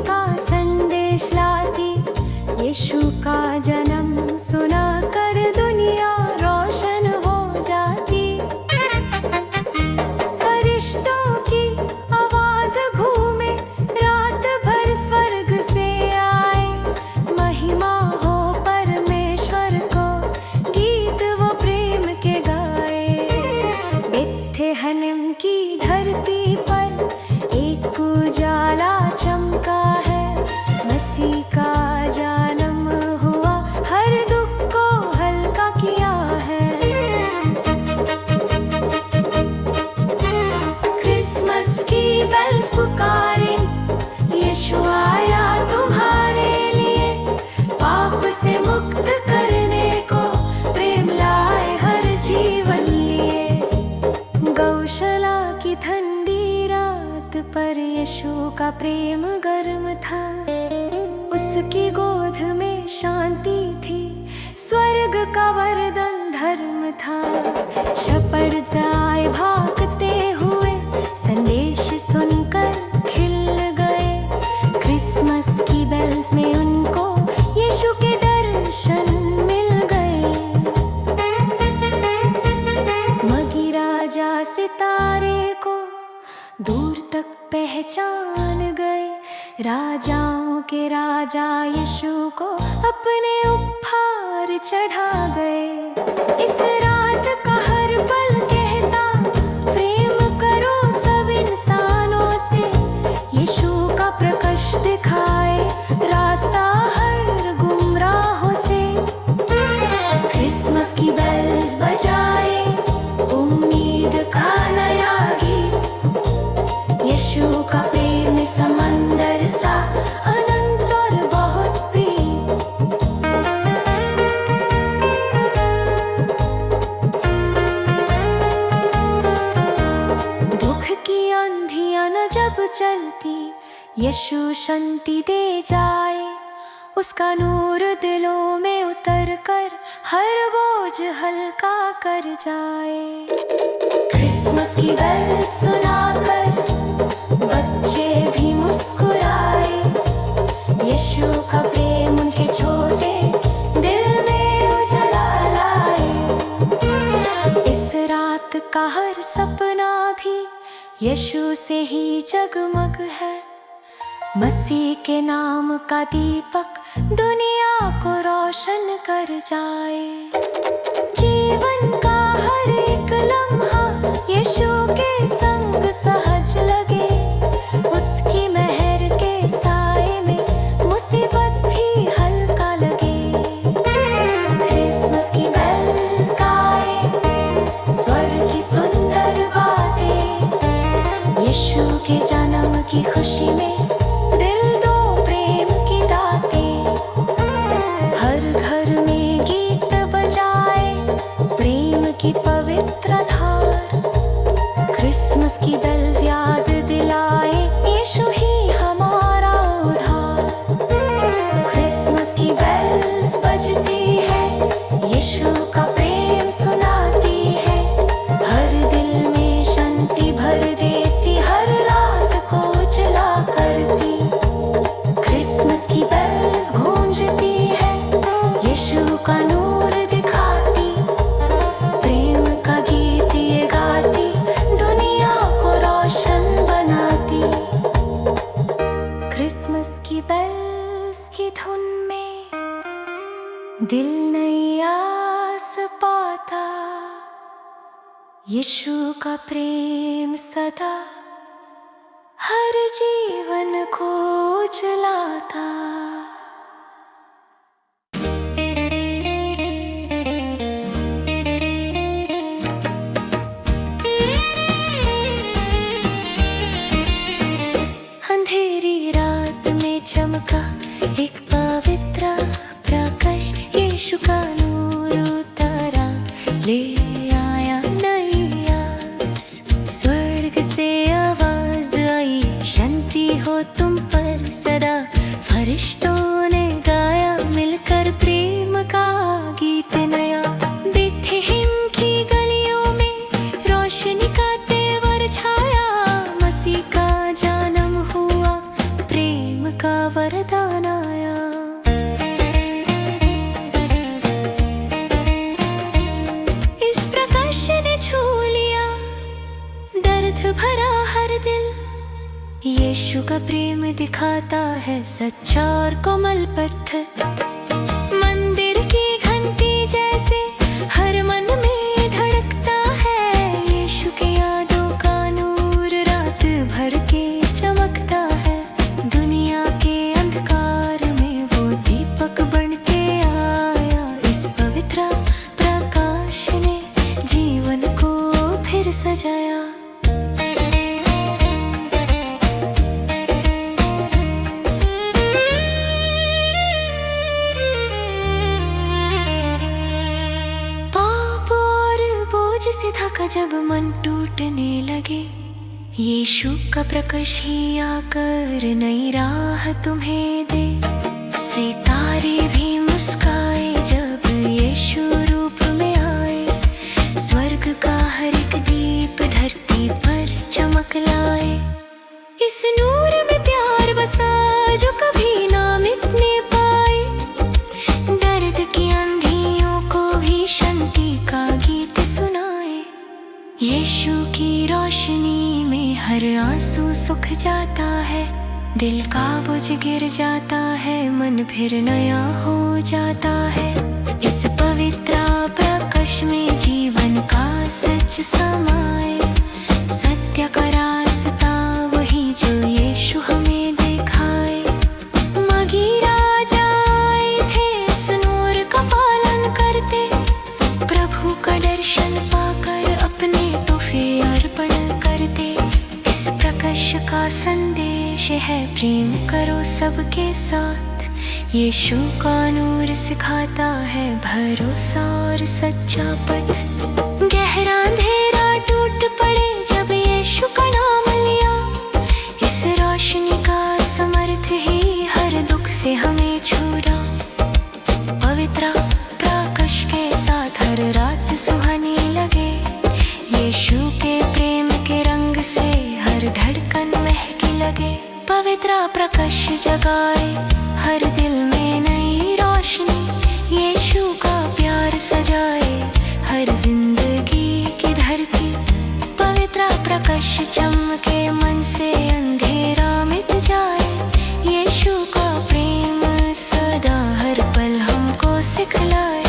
का संदेश लाती। यीशु का जन्म सुना कर दुनिया रोशन हो जाती। फरिश्तों की आवाज घूमे रात भर स्वर्ग से आए। महिमा हो परमेश्वर को, गीत वो प्रेम के गाए। बेथलेहम की धरती पर एक उजाला चमका है। मसीह का जन्म हुआ, हर दुख को हल्का किया है। क्रिसमस की बेल्स पुकारे, यीशु आया तुम्हारे लिए। पाप से मुक्त करने को, प्रेम लाए हर जीवन लिए। गौशाला की ठंडी रात पर यीशु का प्रेम गर्म था। उसकी गोद में शांति थी, स्वर्ग का वरदान धर्म था। शepherds आए भागते हुए, संदेश सुनकर खिल गए। क्रिसमस की बेल्स में उनको यीशु के दर्शन मिल गए। मगी राजा सितारे को दूर तक पहचान गए। राजाओं के राजा यीशु को अपने उपहार चढ़ा गए। इस रात का हर पल कहता, प्रेम करो सब इंसानों से। यीशु का प्रकाश दिखाए रास्ता हर गुमराहों से। क्रिसमस की बेल्स बजाए, उम्मीद का नया गीत। यीशु का प्रेम समंदर सा अनंत और बहुत प्रिय। दुख की आंधियां न जब चलती, यीशु शांति दे जाए। उसका नूर दिलों में उतर कर हर बोझ हल्का कर जाए। क्रिसमस की बेल्स सुनाकर बच्चे भी मुस्कुराए। यीशु का प्रेम उनके छोटे दिल में उजाला लाए। इस रात का हर सपना भी यीशु से ही जगमग है। मसीह के नाम का दीपक दुनिया को रोशन कर जाए। जीवन का हर एक लम्हा यीशु के संग सहज लगे। उसकी मेहर के साए में मुसीबत भी हल्का लगे। क्रिसमस की बेल्स गाए स्वर्ग की सुंदर बातें। यीशु के जन्म की खुशी में दिल दो प्रेम की दातें। हर घर में गीत बजाए प्रेम की पवित्र धार। क्रिसमस की बेल्स याद दिलाए यीशु ही हमारा उद्धार। क्रिसमस की बेल्स बजती है, यीशु का प्रेम सुनाती है। हर दिल में शांति भर देती, हर रात को उजला करती। क्रिसमस की बेल्स गूंजती है, यीशु का नूर दिखाती। प्रेम का गीत ये गाती, दुनिया को रोशन बनाती। क्रिसमस की बेल्स की धुन में दिल नई आस पाता। यीशु का प्रेम सदा हर जीवन को उजलाता। अंधेरी रात में चमका एक पवित्र प्रकाश। यीशु का नूर उतारा, ले आया नई आस। स्वर्ग से आवाज आई, शांति हो तुम पर सदा। फरिश्तों ने गाया मिलकर प्रेम का गीत नया। बेथलेहम की गलियों में रोशनी का तेवर छाया। मसीह का जन्म हुआ, प्रेम का वरदान आया। इस प्रकाश ने छू लिया दर्द भरा हर दिल। यीशु का प्रेम दिखाता है सच्चा और कोमल पत्थर। मंदिर की घंटी जैसे हर मन में धड़कता है। यीशु की यादों का नूर रात भर के चमकता है। दुनिया के अंधकार में वो दीपक बन के आया। इस पवित्र प्रकाश ने जीवन को फिर सजाया। से थका जब मन टूटने लगे, यीशु का प्रकाश ही आकर नई राह तुम्हें दे। सितारे भी मुस्काए जब यीशु रूप में आए। स्वर्ग का हर एक दीप धरती पर चमक लाए। इस नूर में प्यार बसा जो कभी ना मिटने पाए। दर्द की अंधियों को भी शांति का गीत सुनाए। यीशु की रोशनी में हर आंसू सूख जाता है। दिल का बोझ गिर जाता है, मन फिर नया हो जाता है। इस पवित्र प्रकाश में जीवन का सच समाए। सत्य का रास्ता वही जो यीशु हमें दिखाए। मगी राजा आए थे इस नूर का पालन करते। प्रभु का दर्शन पाकर अपने तोहफे अर्पण करते। इस प्रकाश का संदेश है प्रेम करो सबके साथ। यीशु का नूर सिखाता है भरोसा और सच्चा पथ। गहरा अंधेरा टूट पड़े जब यीशु का नाम लिया। इस रोशनी का समर्थ ही हर दुख से हमें छुड़ा। पवित्र प्रकाश के साथ हर रात सुहानी लगे। यीशु के प्रेम के रंग से हर धड़कन महकी लगे। पवित्र प्रकाश जगाए हर दिल में नई रोशनी। यीशु का प्यार सजाए हर जिंदगी की धरती। पवित्र प्रकाश चमके मन से अंधेरा मिट जाए। यीशु का प्रेम सदा हर पल हमको सिखलाए।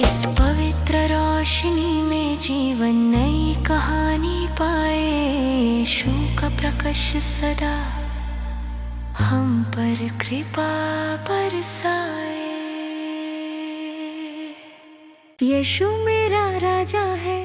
इस पवित्र रोशनी में जीवन नई कहानी पाए। यीशु का प्रकाश सदा हम पर कृपा बरसाए। यीशु मेरा राजा है।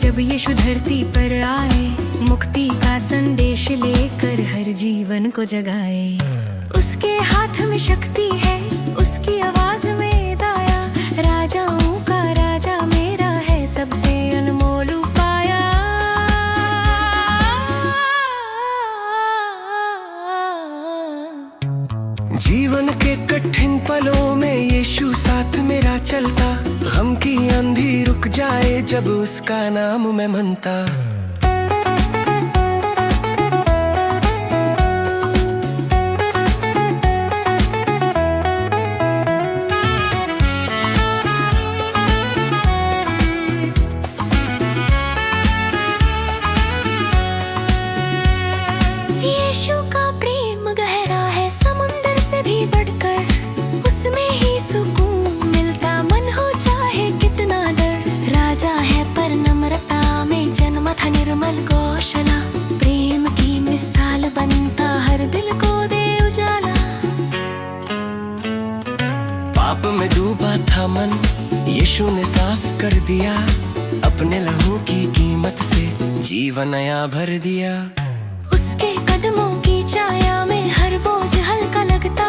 जब यीशु धरती पर आए, मुक्ति का संदेश लेकर हर जीवन को जगाए। उसके हाथ में शक्ति है, उसकी आवाज में दया। राजाओं का राजा मेरा है, सबसे अनमोल पाया। जीवन के कठिन पलों में यीशु साथ मेरा चलता। गम की आंधी रुक जाए जब उसका नाम मैं मनता। यीशु का प्रेम गहरा है, समुंदर से भी बढ़कर। उसमें ही सुकून मिलता, मन हो चाहे कितना डर। राजा है पर नम्रता में जन्मा था। पाप में डूबा था मन, यीशु ने साफ कर दिया। अपने लहू की कीमत से जीवन नया भर दिया। उसके कदमों की छाया में हर बोझ हल्का लगता।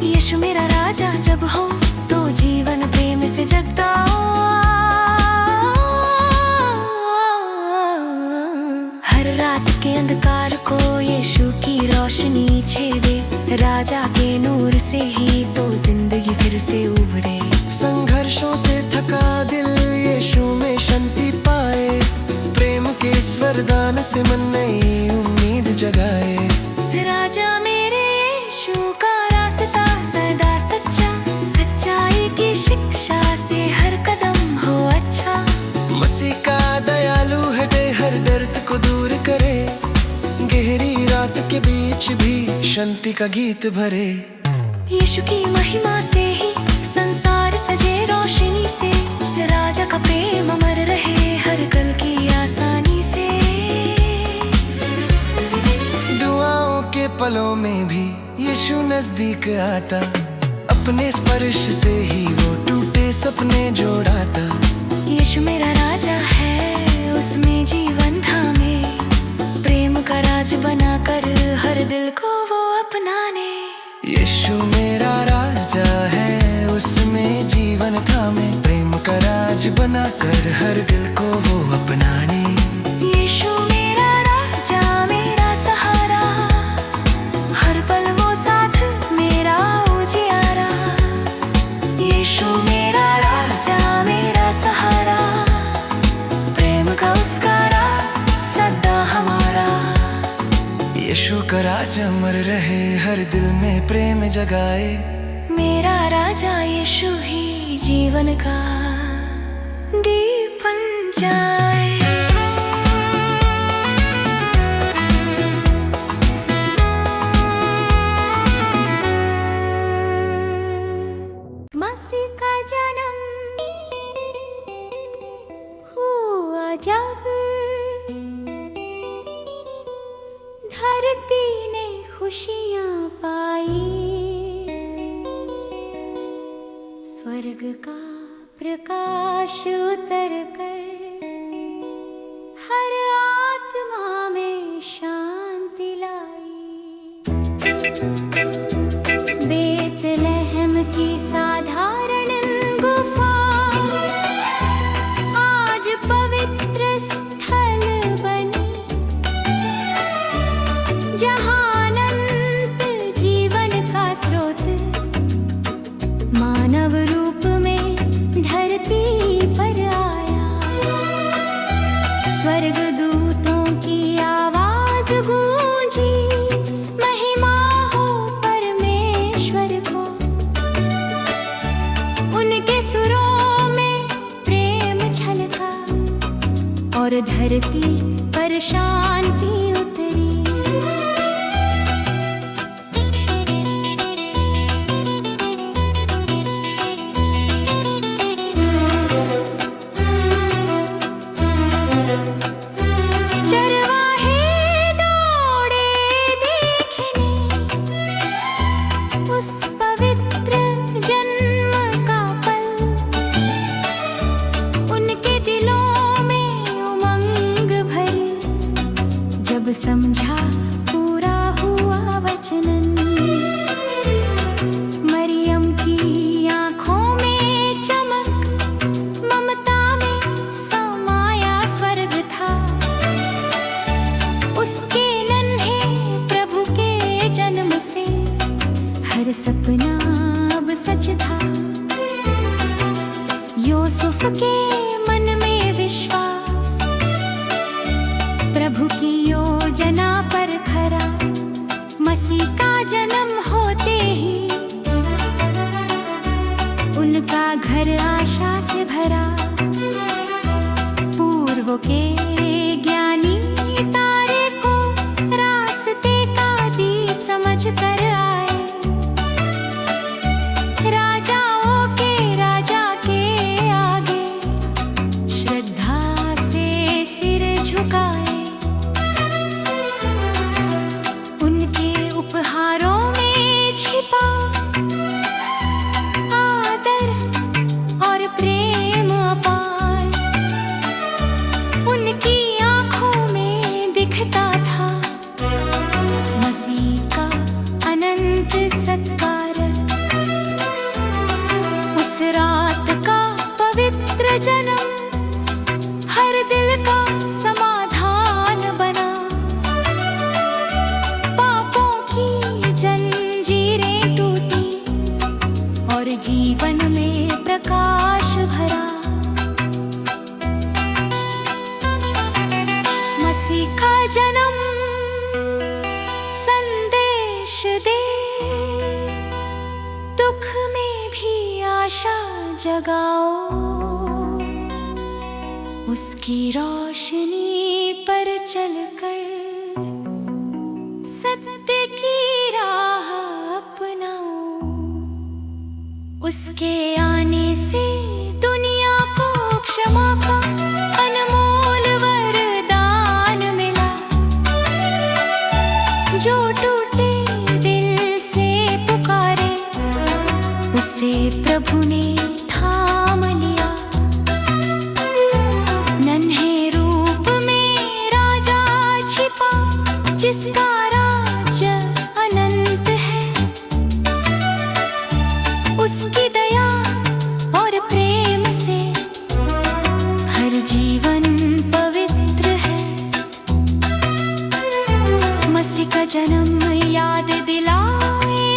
यीशु मेरा राजा जब हो तो जीवन प्रेम से जगता। हर रात के अंधकार को यीशु की रोशनी छेदे। राजा के नूर से ही तो जिंदगी फिर से उभरे। संघर्षों से थका दिल यीशु में शांति पाए। प्रेम के इस वरदान से मन नई उम्मीद जगाए। राजा मेरे यीशु का रास्ता सदा सच्चा। सच्चाई की शिक्षा से हर कदम हो अच्छा। मसीह का दयालु है, हर दर्द को दूर करे। गहरी रात के बीच भी शांति का गीत भरे। यीशु की महिमा से ही संसार सजे रोशनी से। राजा का प्रेम अमर रहे हर कल की आसानी से। दुआओं के पलों में भी यीशु नजदीक आता। अपने स्पर्श से ही वो टूटे सपने जोड़ाता। यीशु मेरा राजा है, उसमें जीवन थामे। प्रेम का राज बनाकर हर दिल को वो अपनाने। यीशु मेरा राजा है, उसमें जीवन थामे। प्रेम का राज बनाकर हर दिल को वो अपनाने। यीशु मेरा राजा मेरा सहारा। हर पल वो साथ मेरा उजियारा। यीशु मेरा राजा मेरा सहारा। प्रेम का उसका राज सदा हमारा। यीशु का राज अमर रहे हर दिल में प्रेम जगाए। मेरा राजा यीशु ही जीवन का दीप बन जाए। मसीह का जन्म हुआ जब धरती ने खुशियां पाई। स्वर्ग का प्रकाश उतर कर हर आत्मा में शांति लाई। बेतलहम की साधारण गुफा आज पवित्र स्थल बनी। जहाँ अनंत जीवन का स्रोत मानव रूप में धरती पर आया। स्वर्ग दूतों की आवाज गूंजी। महिमा हो परमेश्वर को। उनके सुरों में प्रेम छलका और धरती पर शांति उतरी। समझा पूरा हुआ वचन। मरियम की आंखों में चमक। ममता में समाया स्वर्ग था। उसके नन्हे प्रभु के जन्म से हर सपना अब सच था। यूसुफ के मन में विश्वास। प्रभु की योजना पर खरा। मसीह का जन्म होते ही उनका घर आशा से भरा। पूर्व के ज्ञानी तारे को रास्ते का दीप समझ कर आए। राजाओं के राजा के आगे श्रद्धा से सिर झुकाए। उपहारों में छिपा का जन्म हर दिल का समाधान बना, पापों की जंजीरें टूटी और जीवन में प्रकाश भरा। मसीह का जन्म संदेश दे, दुख में भी आशा जगाओ, उसकी रोशनी पर चलकर सत्य की राह अपनाओ। उसके आने से दुनिया को क्षमा का अनमोल वरदान मिला। जो टूटे दिल से पुकारे, उसे प्रभु ने थाम लिया। नन्हे रूप में राजा छिपा, जिसका राज्य अनंत है। उसकी दया और प्रेम से हर जीवन पवित्र है। मसीह का जन्म याद दिलाए,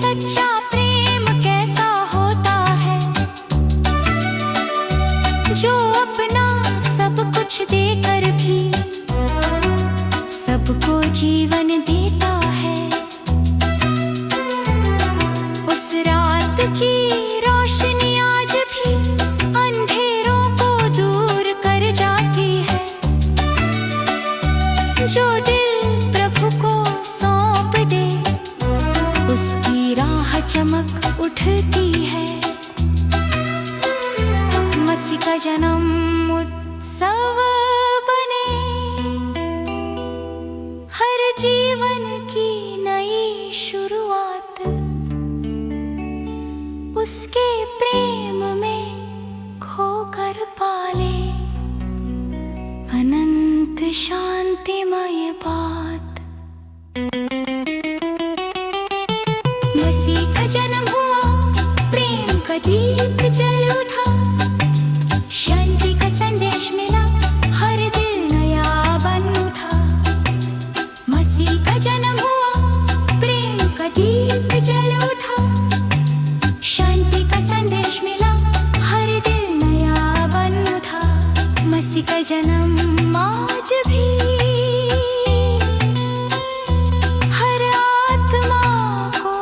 सच्चा प्रेम कैसा होता है। जो अपना सब कुछ देकर भी सबको जीवन देता है। उस रात की रोशनी आज भी अंधेरों को दूर कर जाती है। जो दिल प्रभु को सौंप दे, उसकी राह चमक उठती है। मसीह का जन्म उत्सव बने, हर जीवन की नई शुरुआत उसके प्रेम में खोकर पाले। अनंत शांतिमय बात। मसीह का जन्म हुआ, प्रेम का दीप जल उठा, शांति का संदेश मिला, हर दिल नया बन उठा। मसीह का जन्म हुआ, प्रेम का दीप जल उठा, शांति का संदेश मिला, हर दिल नया बन उठा। मसीह का जन्म आज भी हर आत्मा को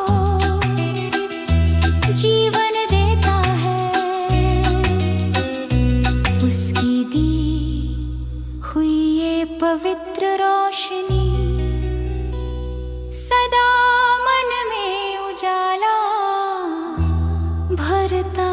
जीवन देता है। उसकी दी हुई ये पवित्र रोशनी सदा मन में उजाला भरता